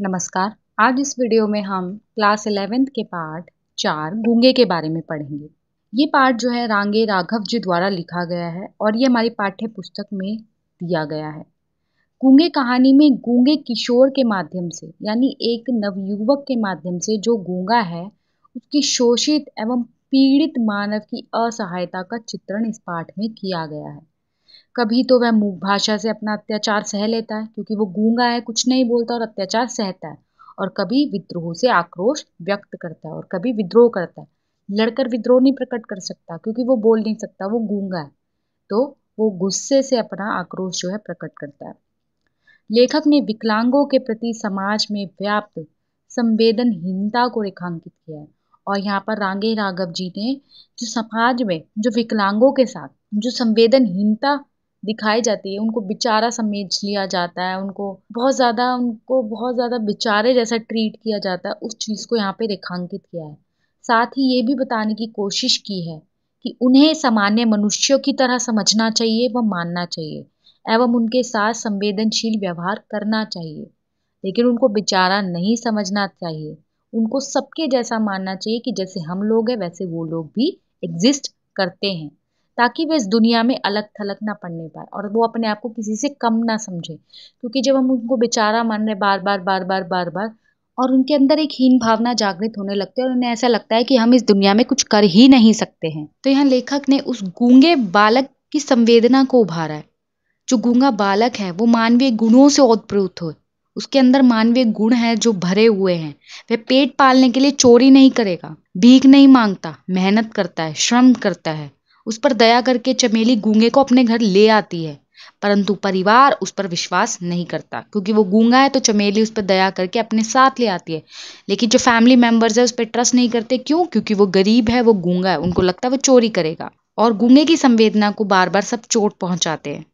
नमस्कार। आज इस वीडियो में हम क्लास 11th के पाठ 4 गूंगे के बारे में पढ़ेंगे। ये पाठ जो है रांगे राघव जी द्वारा लिखा गया है और ये हमारी पाठ्य पुस्तक में दिया गया है। गूंगे कहानी में गूंगे किशोर के माध्यम से यानी एक नवयुवक के माध्यम से जो गूंगा है उसकी शोषित एवं पीड़ित मानव की असहायता का चित्रण इस पाठ में किया गया है। कभी तो वह मूक भाषा से अपना अत्याचार सह लेता है क्योंकि वो गूंगा है, कुछ नहीं बोलता और अत्याचार सहता है, और कभी विद्रोह से आक्रोश व्यक्त करता है और कभी विद्रोह करता है। लड़कर विद्रोह नहीं प्रकट कर सकता क्योंकि वो बोल नहीं सकता, वो गूंगा है, तो वो गुस्से से अपना आक्रोश जो है प्रकट करता है। लेखक ने विकलांगों के प्रति समाज में व्याप्त संवेदनहीनता को रेखांकित किया है। और यहाँ पर रांगे राघव जी ने जो समाज में जो विकलांगों के साथ जो संवेदनहीनता दिखाई जाती है, उनको बेचारा समझ लिया जाता है, उनको बहुत ज्यादा बेचारे जैसा ट्रीट किया जाता है, उस चीज को यहाँ पे रेखांकित किया है। साथ ही ये भी बताने की कोशिश की है कि उन्हें सामान्य मनुष्यों की तरह समझना चाहिए व मानना चाहिए एवं उनके साथ संवेदनशील व्यवहार करना चाहिए, लेकिन उनको बेचारा नहीं समझना चाहिए। उनको सबके जैसा मानना चाहिए कि जैसे हम लोग हैं वैसे वो लोग भी एग्जिस्ट करते हैं, ताकि वे इस दुनिया में अलग थलग ना पड़ने पाए और वो अपने आप को किसी से कम ना समझे। क्योंकि जब हम उनको बेचारा मान रहे बार बार बार बार बार बार, और उनके अंदर एक हीन भावना जागृत होने लगती है और उन्हें ऐसा लगता है कि हम इस दुनिया में कुछ कर ही नहीं सकते हैं। तो यहाँ लेखक ने उस गूंगे बालक की संवेदना को उभारा है। जो गूंगा बालक है वो मानवीय गुणों से ओतप्रोत हो, उसके अंदर मानवीय गुण है जो भरे हुए हैं। वह पेट पालने के लिए चोरी नहीं करेगा, भीख नहीं मांगता, मेहनत करता है, श्रम करता है। उस पर दया करके चमेली गूंगे को अपने घर ले आती है, परंतु परिवार उस पर विश्वास नहीं करता क्योंकि वो गूंगा है। तो चमेली उस पर दया करके अपने साथ ले आती है, लेकिन जो फैमिली मेंबर्स है उस पर ट्रस्ट नहीं करते। क्यों? क्योंकि वो गरीब है, वो गूंगा है, उनको लगता है वो चोरी करेगा। और गूंगे की संवेदना को बार बार सब चोट पहुंचाते हैं।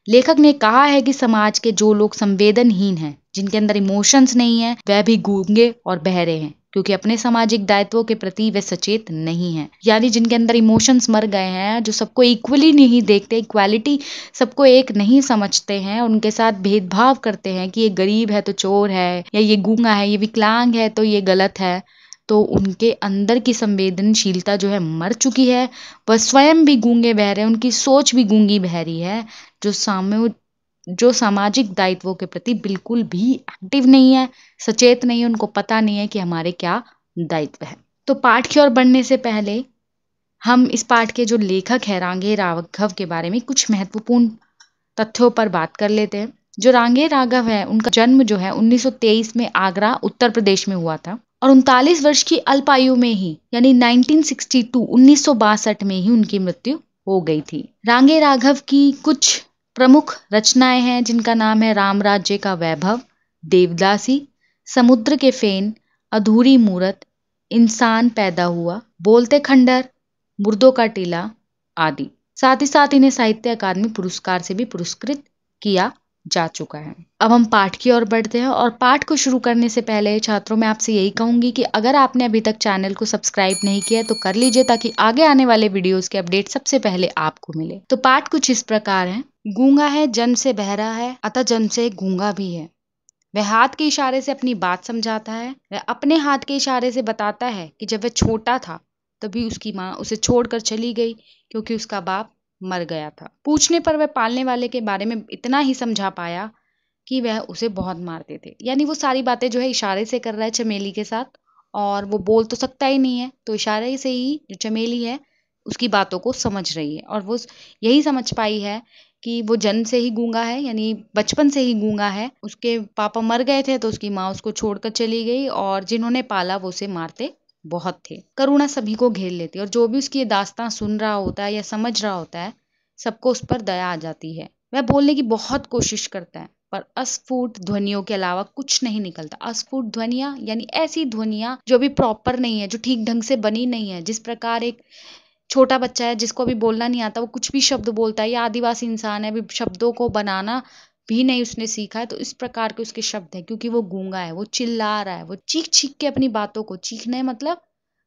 लेखक ने कहा है कि समाज के जो लोग संवेदनहीन हैं, जिनके अंदर इमोशंस नहीं है, वह भी गूंगे और बहरे हैं क्योंकि अपने सामाजिक दायित्वों के प्रति वे सचेत नहीं हैं। यानी जिनके अंदर इमोशंस मर गए हैं, जो सबको इक्वली नहीं देखते, इक्वालिटी सबको एक नहीं समझते हैं, उनके साथ भेदभाव करते हैं कि ये गरीब है तो चोर है, या ये गूंगा है, ये विकलांग है तो ये गलत है। तो उनके अंदर की संवेदनशीलता जो है मर चुकी है। वह स्वयं भी गूंगे बहरे, उनकी सोच भी गूंगी बहरी है। जो सामाजिक दायित्वों के प्रति बिल्कुल भी एक्टिव नहीं है, सचेत नहीं है, उनको पता नहीं है कि हमारे क्या दायित्व है। तो पाठ की ओर बढ़ने से पहले हम इस पाठ के जो लेखक है रांगे राघव के बारे में कुछ महत्वपूर्ण तथ्यों पर बात कर लेते हैं। जो रांगे राघव है उनका जन्म जो है 1923 में आगरा उत्तर प्रदेश में हुआ था और 39 वर्ष की अल्पायु में ही यानी 1962 में ही उनकी मृत्यु हो गई थी। रांगे राघव की कुछ प्रमुख रचनाएं हैं जिनका नाम है राम राज्य का वैभव, देवदासी, समुद्र के फेन, अधूरी मूरत, इंसान पैदा हुआ, बोलते खंडर, मुर्दों का टीला आदि। साथ ही साथ इन्हें साहित्य अकादमी पुरस्कार से भी पुरस्कृत किया जा चुका है। अब हम पाठ की ओर बढ़ते हैं और पाठ को शुरू करने से पहले छात्रों मैं आपसे यही कहूंगी कि अगर आपने अभी तक चैनल को सब्सक्राइब नहीं किया है तो कर लीजिए, ताकि आगे आने वाले वीडियोस के अपडेट सबसे पहले आपको मिले। तो पाठ कुछ इस प्रकार है। गूंगा है, जन्म से बहरा है, अतः जन्म से गूंगा भी है। वह हाथ के इशारे से अपनी बात समझाता है। वह अपने हाथ के इशारे से बताता है कि जब वह छोटा था तभी उसकी माँ उसे छोड़कर चली गई क्योंकि उसका बाप मर गया था। पूछने पर वह पालने वाले के बारे में इतना ही समझा पाया कि वह उसे बहुत मारते थे। यानी वो सारी बातें जो है इशारे से कर रहा है चमेली के साथ, और वो बोल तो सकता ही नहीं है, तो इशारे से ही जो चमेली है उसकी बातों को समझ रही है। और वो यही समझ पाई है कि वो जन्म से ही गूंगा है, यानी बचपन से ही गूंगा है। उसके पापा मर गए थे तो उसकी माँ उसको छोड़कर चली गई, और जिन्होंने पाला वो उसे मारते बहुत थे। करुणा सभी को घेर लेती है और जो भी उसकी ये दास्तां सुन रहा होता है या समझ रहा होता है, सबको उस पर दया आ जाती है। वह बोलने की बहुत कोशिश करता है पर अस्फुट ध्वनियों के अलावा कुछ नहीं निकलता। अस्फुट ध्वनियां यानी ऐसी ध्वनियां जो भी प्रॉपर नहीं है, जो ठीक ढंग से बनी नहीं है। जिस प्रकार एक छोटा बच्चा है जिसको अभी बोलना नहीं आता, वो कुछ भी शब्द बोलता है, या आदिवासी इंसान है, अभी शब्दों को बनाना भी नहीं उसने सीखा है, तो इस प्रकार के उसके शब्द हैं। क्योंकि वो गूंगा है, वो चिल्ला रहा है, वो चीख चीख के अपनी बातों को, चीखना है मतलब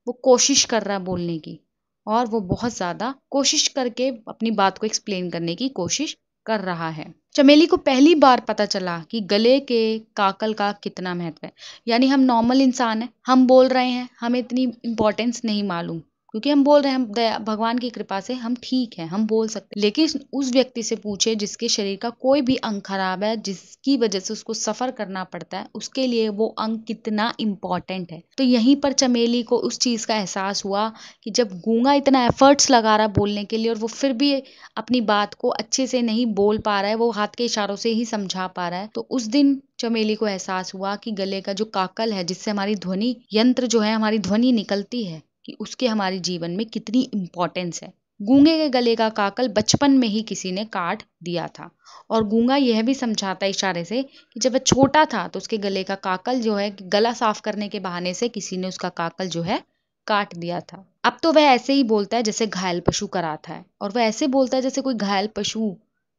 वो कोशिश कर रहा है बोलने की, और वो बहुत ज्यादा कोशिश करके अपनी बात को एक्सप्लेन करने की कोशिश कर रहा है। चमेली को पहली बार पता चला कि गले के काकल का कितना महत्व है। यानी हम नॉर्मल इंसान हैं, हम बोल रहे हैं, हमें इतनी इम्पोर्टेंस नहीं मालूम, क्योंकि हम बोल रहे हैं, हम भगवान की कृपा से हम ठीक हैं, हम बोल सकते हैं। लेकिन उस व्यक्ति से पूछे जिसके शरीर का कोई भी अंग खराब है, जिसकी वजह से उसको सफर करना पड़ता है, उसके लिए वो अंग कितना इम्पोर्टेंट है। तो यहीं पर चमेली को उस चीज का एहसास हुआ कि जब गूंगा इतना एफर्ट्स लगा रहा बोलने के लिए और वो फिर भी अपनी बात को अच्छे से नहीं बोल पा रहा है, वो हाथ के इशारों से ही समझा पा रहा है, तो उस दिन चमेली को एहसास हुआ कि गले का जो काकल है, जिससे हमारी ध्वनि यंत्र जो है, हमारी ध्वनि निकलती है, कि उसके हमारे जीवन में कितनी इम्पोर्टेंस है। गूंगे के गले का काकल बचपन में ही किसी ने काट दिया था, और गूंगा यह भी समझाता इशारे से कि जब वह छोटा था तो उसके गले का काकल जो है, गला साफ करने के बहाने से किसी ने उसका काकल जो है काट दिया था। अब तो वह ऐसे ही बोलता है जैसे घायल पशु कराता है, और वह ऐसे बोलता है जैसे कोई घायल पशु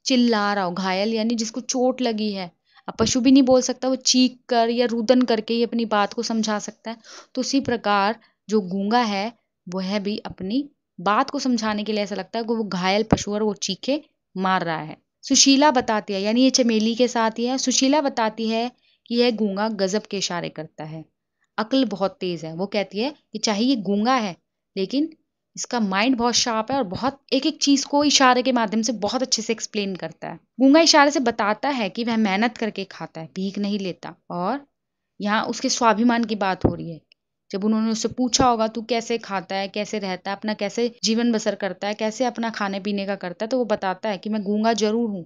चिल्ला रहा हो। घायल यानी जिसको चोट लगी है। अब पशु भी नहीं बोल सकता, वो चीख कर या रुदन करके ही अपनी बात को समझा सकता है। तो उसी प्रकार जो गूंगा है वह भी अपनी बात को समझाने के लिए ऐसा लगता है कि वो घायल पशु और वो चीखे मार रहा है। सुशीला बताती है, यानी ये चमेली के साथ ही है, सुशीला बताती है कि यह गूंगा गजब के इशारे करता है, अक्ल बहुत तेज है। वो कहती है कि चाहे ये गूंगा है, लेकिन इसका माइंड बहुत शार्प है और बहुत एक एक चीज को इशारे के माध्यम से बहुत अच्छे से एक्सप्लेन करता है। गूंगा इशारे से बताता है कि वह मेहनत करके खाता है, भीख नहीं लेता। और यहाँ उसके स्वाभिमान की बात हो रही है। जब उन्होंने उससे पूछा होगा तू कैसे खाता है, कैसे रहता है, अपना कैसे जीवन बसर करता है, कैसे अपना खाने पीने का करता है, तो वो बताता है कि मैं गूंगा जरूर हूँ,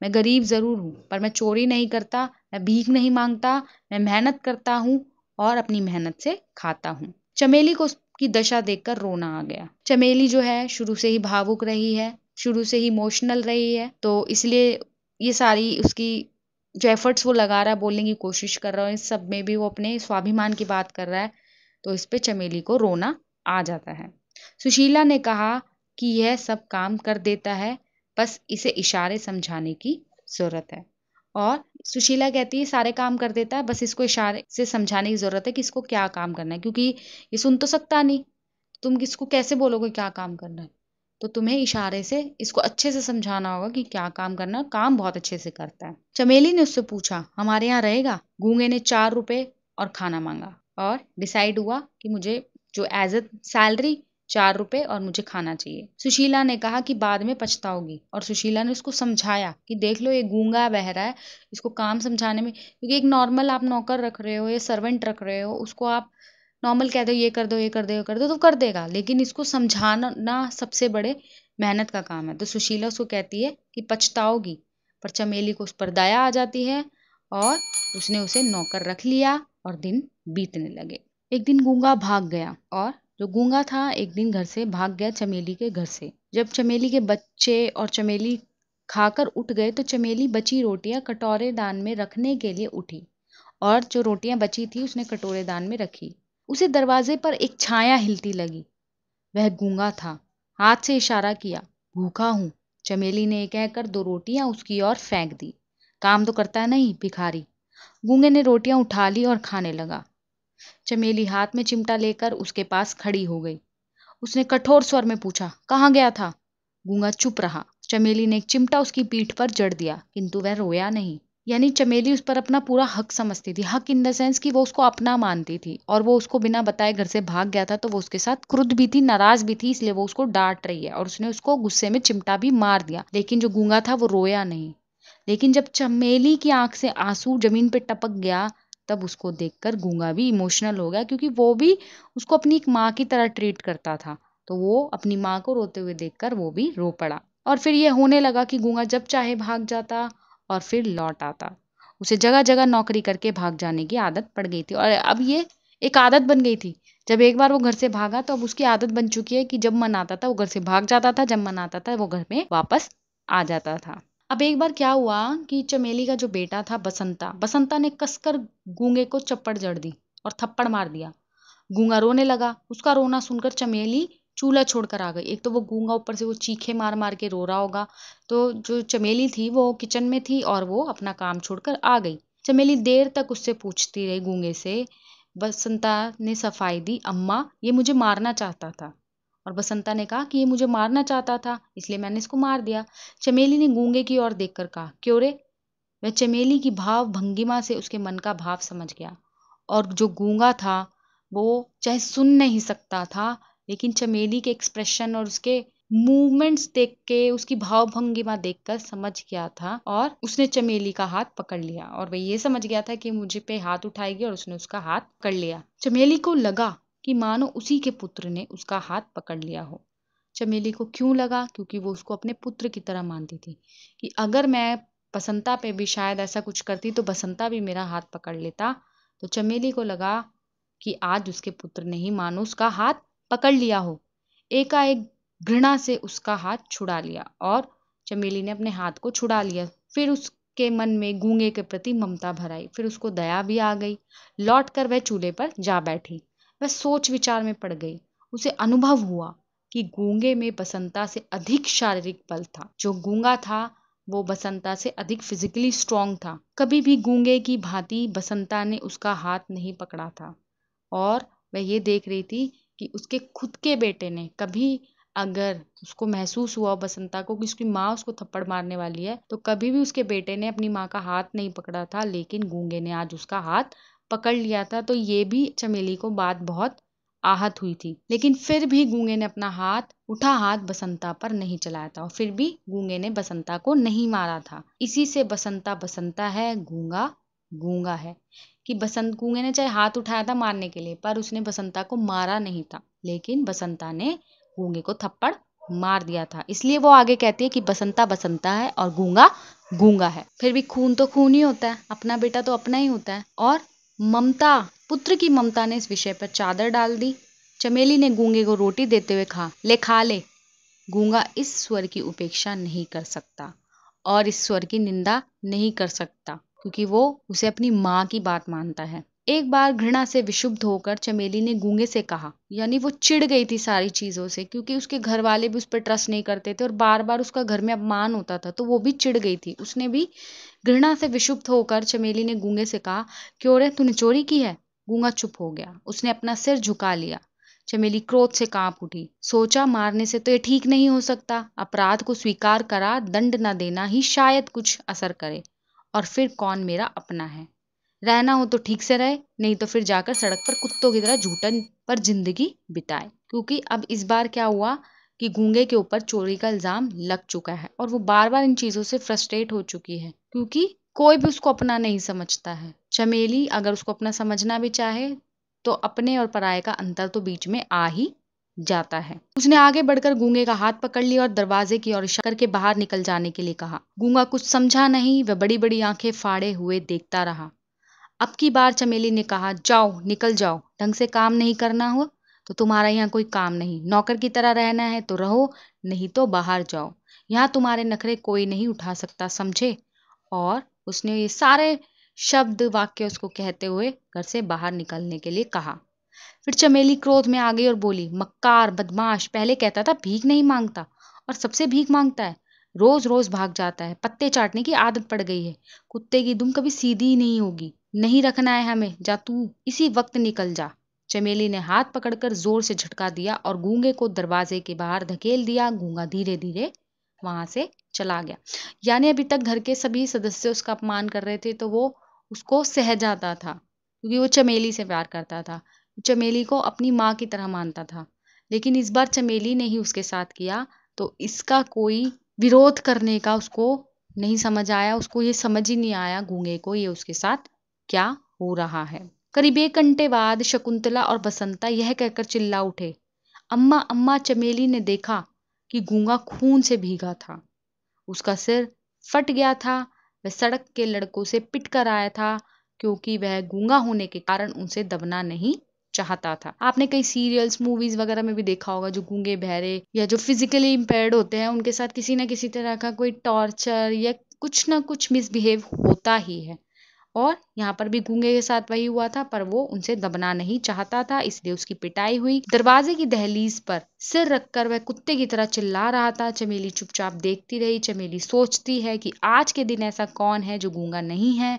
मैं गरीब जरूर हूँ, पर मैं चोरी नहीं करता, मैं भीख नहीं मांगता, मैं मेहनत करता हूँ और अपनी मेहनत से खाता हूँ। चमेली को की दशा देखकर रोना आ गया। चमेली जो है शुरू से ही भावुक रही है, शुरू से ही इमोशनल रही है, तो इसलिए ये सारी उसकी जो एफर्ट्स वो लगा रहा है, बोलने की कोशिश कर रहा है, इस सब में भी वो अपने स्वाभिमान की बात कर रहा है, तो इस पे चमेली को रोना आ जाता है। सुशीला ने कहा कि यह सब काम कर देता है, बस इसे इशारे समझाने की जरूरत है। और सुशीला कहती है सारे काम कर देता है, बस इसको इशारे से समझाने की जरूरत है कि इसको क्या काम करना है, क्योंकि ये सुन तो सकता नहीं, तुम किसको कैसे बोलोगे क्या काम करना है, तो तुम्हें इशारे से इसको अच्छे से समझाना होगा कि क्या काम करना है। काम बहुत अच्छे से करता है। चमेली ने उससे पूछा हमारे यहाँ रहेगा। गूंगे ने 4 रुपए और खाना मांगा, और डिसाइड हुआ कि मुझे जो एज ए सैलरी 4 रुपए और मुझे खाना चाहिए। सुशीला ने कहा कि बाद में पछताओगी, और सुशीला ने उसको समझाया कि देख लो ये गूंगा बहरा है, इसको काम समझाने में, क्योंकि एक नॉर्मल आप नौकर रख रहे हो या सर्वेंट रख रहे हो, उसको आप नॉर्मल कह दो ये कर दो ये कर दो ये कर दो तो कर देगा, लेकिन इसको समझाना सबसे बड़े मेहनत का काम है। तो सुशीला उसको कहती है कि पछताओगी, पर चमेली को उस पर दया आ जाती है और उसने उसे नौकर रख लिया और दिन बीतने लगे। एक दिन गूंगा भाग गया, और जो गूंगा था एक दिन घर से भाग गया चमेली के घर से। जब चमेली के बच्चे और चमेली खाकर उठ गए तो चमेली बची रोटियां कटोरे दान में रखने के लिए उठी, और जो रोटियां बची थी उसने कटोरे दान में रखी। उसे दरवाजे पर एक छाया हिलती लगी। वह गूंगा था। हाथ से इशारा किया, भूखा हूं। चमेली ने कहकर 2 रोटियां उसकी ओर फेंक दी। काम तो करता नहीं भिखारी। गूंगे ने रोटियां उठा ली और खाने लगा। चमेली हाथ में चिमटा लेकर उसके पास खड़ी हो गई। उसने कठोर स्वर में पूछा, कहाँ गया था? गूंगा चुप रहा। चमेली ने एक चिमटा उसकी पीठ पर जड़ दिया, किंतु वह रोया नहीं। यानी चमेली उस पर अपना पूरा हक समझती थी। हक इन द सेंस कि वो उसको अपना मानती थी, और वो उसको बिना बताए घर से भाग गया था, तो वो उसके साथ क्रुद्ध भी थी, नाराज भी थी, इसलिए वो उसको डांट रही है, और उसने उसको गुस्से में चिमटा भी मार दिया। लेकिन जो गूंगा था वो रोया नहीं। लेकिन जब चमेली की आंख से आंसू जमीन पे टपक गया, तब उसको देखकर गूंगा भी इमोशनल हो गया, क्योंकि वो भी उसको अपनी एक माँ की तरह ट्रीट करता था। तो वो अपनी माँ को रोते हुए देखकर वो भी रो पड़ा। और फिर ये होने लगा कि गूंगा जब चाहे भाग जाता और फिर लौट आता। उसे जगह जगह नौकरी करके भाग जाने की आदत पड़ गई थी, और अब ये एक आदत बन गई थी। जब एक बार वो घर से भागा तो अब उसकी आदत बन चुकी है कि जब मन आता था वो घर से भाग जाता था, जब मन आता था वो घर में वापस आ जाता था। अब एक बार क्या हुआ कि चमेली का जो बेटा था बसंता, बसंता ने कसकर गूंगे को चप्पड़ जड़ दी और थप्पड़ मार दिया। गूंगा रोने लगा। उसका रोना सुनकर चमेली चूल्हा छोड़कर आ गई। एक तो वो गूंगा ऊपर से वो चीखे मार मार के रो रहा होगा, तो जो चमेली थी वो किचन में थी और वो अपना काम छोड़कर आ गई। चमेली देर तक उससे पूछती रही गूंगे से। बसंता ने सफाई दी, अम्मा ये मुझे मारना चाहता था। और बसंता ने कहा कि ये मुझे मारना चाहता था, इसलिए मैंने इसको मार दिया। चमेली ने गूंगे की ओर देखकर कहा, क्यों रे? वह चमेली की भाव भंगिमा से उसके मन का भाव समझ गया। और जो गूंगा था वो चाहे सुन नहीं सकता था, लेकिन चमेली के एक्सप्रेशन और उसके मूवमेंट्स देख के, उसकी भाव भंगिमा देखकर समझ गया था, और उसने चमेली का हाथ पकड़ लिया। और वह ये समझ गया था कि मुझे पे हाथ उठाएगी, और उसने उसका हाथ पकड़ लिया। चमेली को लगा कि मानो उसी के पुत्र ने उसका हाथ पकड़ लिया हो। चमेली को क्यों लगा? क्योंकि वो उसको अपने पुत्र की तरह मानती थी, कि अगर मैं बसंता पे भी शायद ऐसा कुछ करती तो बसंता भी मेरा हाथ पकड़ लेता। तो चमेली को लगा कि आज उसके पुत्र ने ही मानो उसका हाथ पकड़ लिया हो। एकाएक घृणा से उसका हाथ छुड़ा लिया, और चमेली ने अपने हाथ को छुड़ा लिया। फिर उसके मन में गूंगे के प्रति ममता भर आई, फिर उसको दया भी आ गई। लौट कर वह चूल्हे पर जा बैठी। वह सोच विचार में पड़ गई। उसे अनुभव हुआ कि गूंगे में बसंता से अधिक शारीरिक बल था। जो गूंगा था वो बसंता से अधिक फिजिकली स्ट्रांग था। कभी भी गूंगे की भांति बसंता ने उसका हाथ नहीं पकड़ा था, और वह ये देख रही थी कि उसके खुद के बेटे ने कभी, अगर उसको महसूस हुआ बसंता को कि उसकी माँ उसको थप्पड़ मारने वाली है, तो कभी भी उसके बेटे ने अपनी माँ का हाथ नहीं पकड़ा था, लेकिन गूंगे ने आज उसका हाथ पकड़ लिया था। तो ये भी चमेली को बात बहुत आहत हुई थी। लेकिन फिर भी गूंगे ने अपना उठा हाथ बसंता पर नहीं चलाया था, और फिर भी गूंगे ने बसंता को नहीं मारा था। इसी से बसंता बसंता है, गूंगा गूंगा है। कि बसंत गूंगे ने चाहे हाथ उठाया था मारने के लिए, पर उसने बसंता को मारा नहीं था, लेकिन बसंता ने गूंगे को थप्पड़ मार दिया था। इसलिए वो आगे कहती है कि बसंता बसंता है और गूंगा गूंगा है। फिर भी खून तो खून ही होता है, अपना बेटा तो अपना ही होता है। और ममता, पुत्र की ममता ने इस विषय पर चादर डाल दी। चमेली ने गूंगे को रोटी देते हुए कहा, ले खा ले। गूंगा इस स्वर की उपेक्षा नहीं कर सकता और इस स्वर की निंदा नहीं कर सकता, क्योंकि वो उसे अपनी माँ की बात मानता है। एक बार घृणा से विक्षुब्ध होकर चमेली ने गूंगे से कहा, यानी वो चिढ़ गई थी सारी चीजों से, क्योंकि उसके घर वाले भी उस पर ट्रस्ट नहीं करते थे और बार बार उसका घर में अपमान होता था, तो वो भी चिढ़ गई थी। उसने भी घृणा से विक्षुब्ध होकर चमेली ने गूंगे से कहा, क्यों रे, तूने चोरी की है? गूंगा चुप हो गया, उसने अपना सिर झुका लिया। चमेली क्रोध से कांप उठी। सोचा, मारने से तो ये ठीक नहीं हो सकता। अपराध को स्वीकार करा, दंड न देना ही शायद कुछ असर करे। और फिर कौन मेरा अपना है? रहना हो तो ठीक से रहे, नहीं तो फिर जाकर सड़क पर कुत्तों की तरह झूठन पर जिंदगी बिताए। क्योंकि अब इस बार क्या हुआ कि गूंगे के ऊपर चोरी का इल्जाम लग चुका है, और वो बार बार इन चीजों से फ्रस्ट्रेट हो चुकी है, क्योंकि कोई भी उसको अपना नहीं समझता है। चमेली अगर उसको अपना समझना भी चाहे तो अपने और पराये का अंतर तो बीच में आ ही जाता है। उसने आगे बढ़कर गूंगे का हाथ पकड़ लिया और दरवाजे की ओर इशारा करके बाहर निकल जाने के लिए कहा। गूंगा कुछ समझा नहीं, वह बड़ी बड़ी आंखें फाड़े हुए देखता रहा। अब की बार चमेली ने कहा, जाओ, निकल जाओ। ढंग से काम नहीं करना हो तो तुम्हारा यहाँ कोई काम नहीं। नौकर की तरह रहना है तो रहो, नहीं तो बाहर जाओ। यहाँ तुम्हारे नखरे कोई नहीं उठा सकता, समझे? और उसने ये सारे शब्द वाक्य उसको कहते हुए घर से बाहर निकलने के लिए कहा। फिर चमेली क्रोध में आ गई और बोली, मक्कार, बदमाश, पहले कहता था भीख नहीं मांगता, और सबसे भीख मांगता है। रोज रोज भाग जाता है, पत्ते चाटने की आदत पड़ गई है। कुत्ते की दुम कभी सीधी ही नहीं होगी। नहीं रखना है हमें, जा तू इसी वक्त निकल जा। चमेली ने हाथ पकड़कर जोर से झटका दिया और गूंगे को दरवाजे के बाहर धकेल दिया। गूंगा धीरे धीरे वहां से चला गया। यानी अभी तक घर के सभी सदस्य उसका अपमान कर रहे थे, तो वो उसको सह जाता था, क्योंकि वो चमेली से प्यार करता था, चमेली को अपनी माँ की तरह मानता था। लेकिन इस बार चमेली ने ही उसके साथ किया, तो इसका कोई विरोध करने का उसको नहीं समझ आया। उसको ये समझ ही नहीं आया गूंगे को ये उसके साथ क्या हो रहा है। करीब 1 घंटे बाद शकुंतला और बसंता यह कहकर चिल्ला उठे, अम्मा अम्मा, चमेली ने देखा कि गूंगा खून से भीगा था। उसका सिर फट गया था। वह सड़क के लड़कों से पिट कर आया था, क्योंकि वह गूंगा होने के कारण उनसे दबना नहीं चाहता था। आपने कई सीरियल्स, मूवीज वगैरह में भी देखा होगा, जो गूंगे, बहरे या जो फिजिकली इम्पेयर्ड होते हैं, उनके साथ किसी ना किसी तरह का कोई टॉर्चर या कुछ ना कुछ मिसबिहेव होता ही है। और यहाँ पर भी गूंगे के साथ वही हुआ था, पर वो उनसे दबना नहीं चाहता था, इसलिए उसकी पिटाई हुई। दरवाजे की दहलीज पर सिर रखकर वह कुत्ते की तरह चिल्ला रहा था। चमेली चुपचाप देखती रही। चमेली सोचती है कि आज के दिन ऐसा कौन है जो गूंगा नहीं है।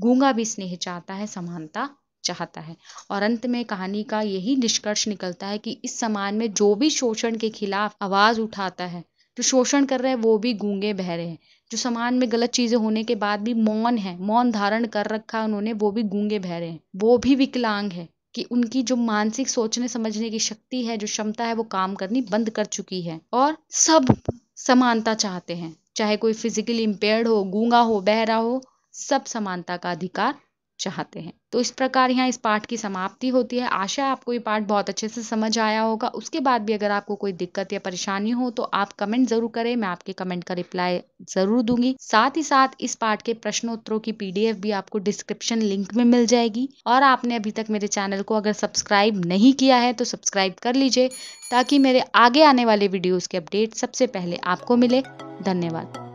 गूंगा भी स्नेह चाहता है, समानता चाहता है। और अंत में कहानी का यही निष्कर्ष निकलता है कि इस समाज में जो भी शोषण के खिलाफ आवाज उठाता है, जो शोषण कर रहे हैं वो भी गूंगे बहरे हैं, जो समाज में गलत चीजें होने के बाद भी मौन है, मौन धारण कर रखा है उन्होंने, वो भी गूंगे बहरे हैं, वो भी विकलांग है कि उनकी जो मानसिक सोचने समझने की शक्ति है, जो क्षमता है, वो काम करनी बंद कर चुकी है। और सब समानता चाहते हैं, चाहे कोई फिजिकली इम्पेयर्ड हो, गूंगा हो, बहरा हो, सब समानता का अधिकार चाहते हैं। तो इस प्रकार यहाँ इस पाठ की समाप्ति होती है। आशा है आपको ये पाठ बहुत अच्छे से समझ आया होगा। उसके बाद भी अगर आपको कोई दिक्कत या परेशानी हो तो आप कमेंट जरूर करें, मैं आपके कमेंट का रिप्लाई जरूर दूंगी। साथ ही साथ इस पाठ के प्रश्नोत्तरों की PDF भी आपको डिस्क्रिप्शन लिंक में मिल जाएगी। और आपने अभी तक मेरे चैनल को अगर सब्सक्राइब नहीं किया है तो सब्सक्राइब कर लीजिए, ताकि मेरे आगे आने वाले वीडियोस के अपडेट सबसे पहले आपको मिले। धन्यवाद।